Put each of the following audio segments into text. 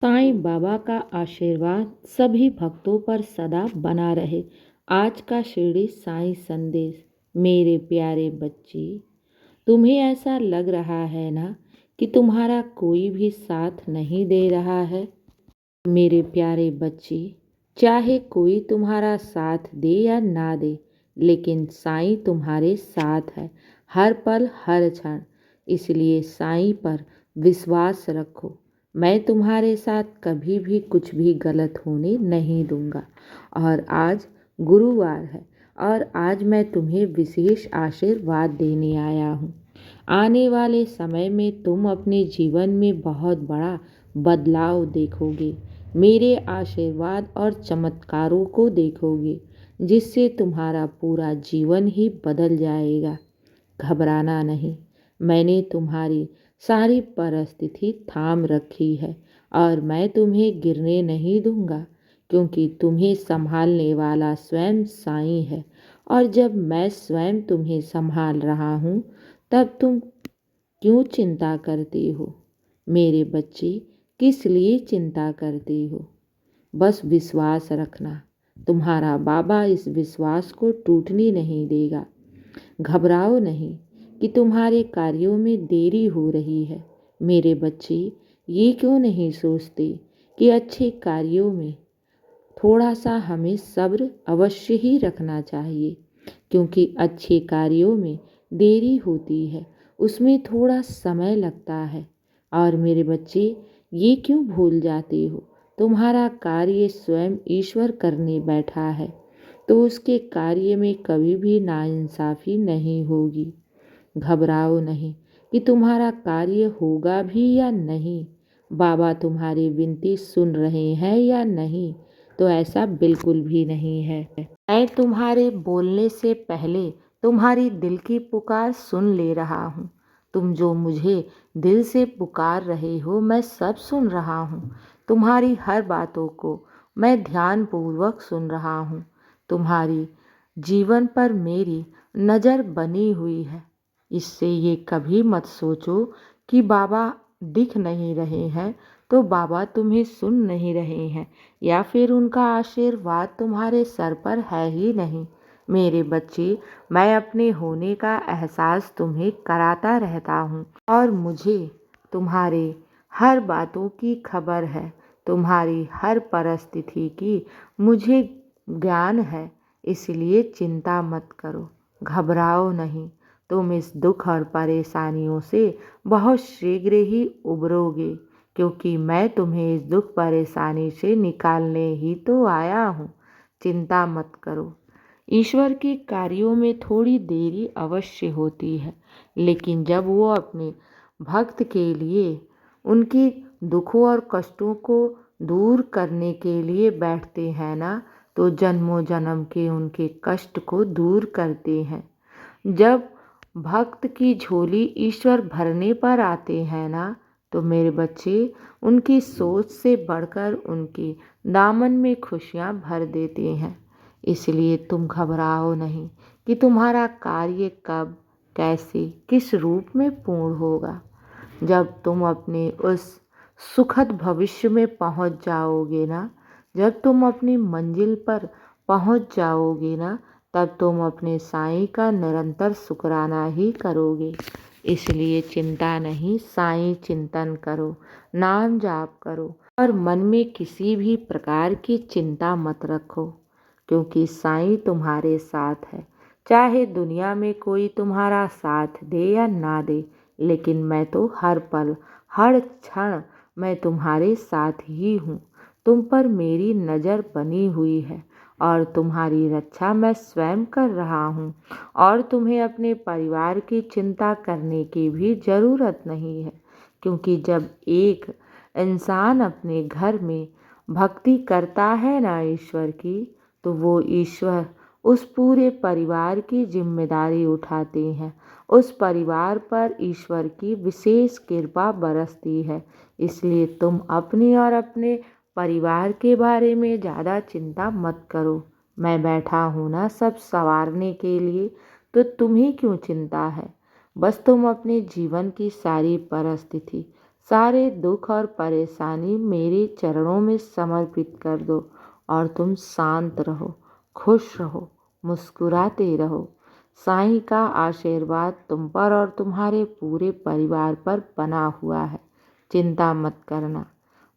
साईं बाबा का आशीर्वाद सभी भक्तों पर सदा बना रहे। आज का शिरडी साईं संदेश। मेरे प्यारे बच्चे, तुम्हें ऐसा लग रहा है ना कि तुम्हारा कोई भी साथ नहीं दे रहा है? मेरे प्यारे बच्चे, चाहे कोई तुम्हारा साथ दे या ना दे, लेकिन साईं तुम्हारे साथ है, हर पल हर क्षण। इसलिए साईं पर विश्वास रखो। मैं तुम्हारे साथ कभी भी कुछ भी गलत होने नहीं दूंगा। और आज गुरुवार है और आज मैं तुम्हें विशेष आशीर्वाद देने आया हूँ। आने वाले समय में तुम अपने जीवन में बहुत बड़ा बदलाव देखोगे। मेरे आशीर्वाद और चमत्कारों को देखोगे, जिससे तुम्हारा पूरा जीवन ही बदल जाएगा। घबराना नहीं, मैंने तुम्हारी सारी परिस्थिति थाम रखी है और मैं तुम्हें गिरने नहीं दूंगा, क्योंकि तुम्हें संभालने वाला स्वयं साईं है। और जब मैं स्वयं तुम्हें संभाल रहा हूँ, तब तुम क्यों चिंता करते हो? मेरे बच्चे, किस लिए चिंता करते हो? बस विश्वास रखना, तुम्हारा बाबा इस विश्वास को टूटने नहीं देगा। घबराओ नहीं कि तुम्हारे कार्यों में देरी हो रही है। मेरे बच्चे, ये क्यों नहीं सोचते कि अच्छे कार्यों में थोड़ा सा हमें सब्र अवश्य ही रखना चाहिए, क्योंकि अच्छे कार्यों में देरी होती है, उसमें थोड़ा समय लगता है। और मेरे बच्चे, ये क्यों भूल जाते हो? तुम्हारा कार्य स्वयं ईश्वर करने बैठा है, तो उसके कार्य में कभी भी नाइंसाफ़ी नहीं होगी। घबराओ नहीं कि तुम्हारा कार्य होगा भी या नहीं, बाबा तुम्हारी विनती सुन रहे हैं या नहीं। तो ऐसा बिल्कुल भी नहीं है। मैं तुम्हारे बोलने से पहले तुम्हारी दिल की पुकार सुन ले रहा हूँ। तुम जो मुझे दिल से पुकार रहे हो, मैं सब सुन रहा हूँ। तुम्हारी हर बातों को मैं ध्यानपूर्वक सुन रहा हूँ। तुम्हारी जीवन पर मेरी नज़र बनी हुई है। इससे ये कभी मत सोचो कि बाबा दिख नहीं रहे हैं, तो बाबा तुम्हें सुन नहीं रहे हैं, या फिर उनका आशीर्वाद तुम्हारे सर पर है ही नहीं। मेरे बच्चे, मैं अपने होने का एहसास तुम्हें कराता रहता हूँ और मुझे तुम्हारे हर बातों की खबर है। तुम्हारी हर परिस्थिति की मुझे ज्ञान है, इसलिए चिंता मत करो, घबराओ नहीं। तुम इस दुख और परेशानियों से बहुत शीघ्र ही उबरोगे, क्योंकि मैं तुम्हें इस दुख परेशानी से निकालने ही तो आया हूँ। चिंता मत करो। ईश्वर के कार्यों में थोड़ी देरी अवश्य होती है, लेकिन जब वो अपने भक्त के लिए उनके दुखों और कष्टों को दूर करने के लिए बैठते हैं ना, तो जन्मों जन्म के उनके कष्ट को दूर करते हैं। जब भक्त की झोली ईश्वर भरने पर आते हैं ना, तो मेरे बच्चे, उनकी सोच से बढ़कर उनके दामन में खुशियाँ भर देते हैं। इसलिए तुम घबराओ नहीं कि तुम्हारा कार्य कब, कैसे, किस रूप में पूर्ण होगा। जब तुम अपने उस सुखद भविष्य में पहुंच जाओगे ना, जब तुम अपनी मंजिल पर पहुंच जाओगे ना, तब तुम अपने साईं का निरंतर शुक्राना ही करोगे। इसलिए चिंता नहीं, साईं चिंतन करो, नाम जाप करो और मन में किसी भी प्रकार की चिंता मत रखो, क्योंकि साईं तुम्हारे साथ है। चाहे दुनिया में कोई तुम्हारा साथ दे या ना दे, लेकिन मैं तो हर पल हर क्षण मैं तुम्हारे साथ ही हूँ। तुम पर मेरी नज़र बनी हुई है और तुम्हारी रक्षा मैं स्वयं कर रहा हूँ। और तुम्हें अपने परिवार की चिंता करने की भी ज़रूरत नहीं है, क्योंकि जब एक इंसान अपने घर में भक्ति करता है ना ईश्वर की, तो वो ईश्वर उस पूरे परिवार की जिम्मेदारी उठाते हैं। उस परिवार पर ईश्वर की विशेष कृपा बरसती है। इसलिए तुम अपने और अपने परिवार के बारे में ज़्यादा चिंता मत करो। मैं बैठा हूँ ना सब संवारने के लिए, तो तुम्हें क्यों चिंता है? बस तुम अपने जीवन की सारी परिस्थिति सारे दुख और परेशानी मेरे चरणों में समर्पित कर दो और तुम शांत रहो, खुश रहो, मुस्कुराते रहो। साईं का आशीर्वाद तुम पर और तुम्हारे पूरे परिवार पर बना हुआ है। चिंता मत करना।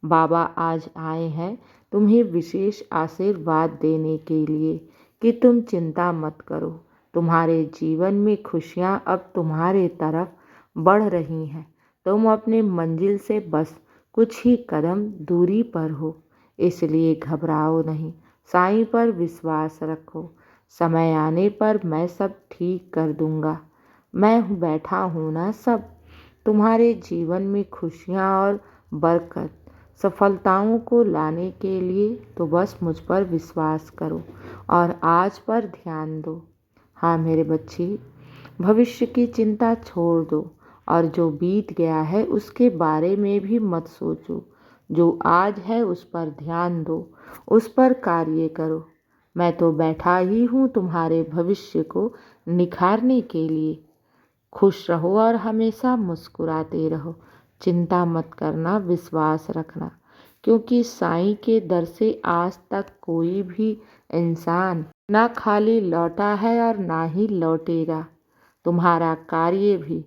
बाबा आज आए हैं तुम्हें विशेष आशीर्वाद देने के लिए कि तुम चिंता मत करो। तुम्हारे जीवन में खुशियाँ अब तुम्हारे तरफ बढ़ रही हैं। तुम अपने मंजिल से बस कुछ ही कदम दूरी पर हो, इसलिए घबराओ नहीं। साईं पर विश्वास रखो। समय आने पर मैं सब ठीक कर दूंगा। मैं बैठा हूँ ना सब। तुम्हारे जीवन में खुशियाँ और बरकत, सफलताओं को लाने के लिए तो बस मुझ पर विश्वास करो और आज पर ध्यान दो। हाँ मेरे बच्चे, भविष्य की चिंता छोड़ दो और जो बीत गया है उसके बारे में भी मत सोचो। जो आज है उस पर ध्यान दो, उस पर कार्य करो। मैं तो बैठा ही हूँ तुम्हारे भविष्य को निखारने के लिए। खुश रहो और हमेशा मुस्कुराते रहो। चिंता मत करना, विश्वास रखना, क्योंकि साईं के दर से आज तक कोई भी इंसान ना खाली लौटा है और ना ही लौटेगा। तुम्हारा कार्य भी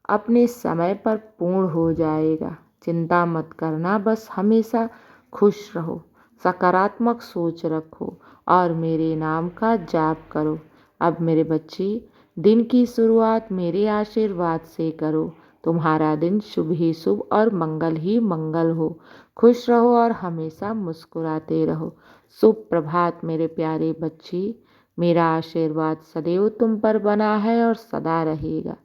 अपने समय पर पूर्ण हो जाएगा। चिंता मत करना, बस हमेशा खुश रहो, सकारात्मक सोच रखो और मेरे नाम का जाप करो। अब मेरे बच्चे, दिन की शुरुआत मेरे आशीर्वाद से करो। तुम्हारा दिन शुभ ही शुभ और मंगल ही मंगल हो। खुश रहो और हमेशा मुस्कुराते रहो। शुभ प्रभात मेरे प्यारे बच्चे। मेरा आशीर्वाद सदैव तुम पर बना है और सदा रहेगा।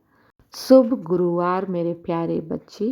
शुभ गुरुवार मेरे प्यारे बच्चे।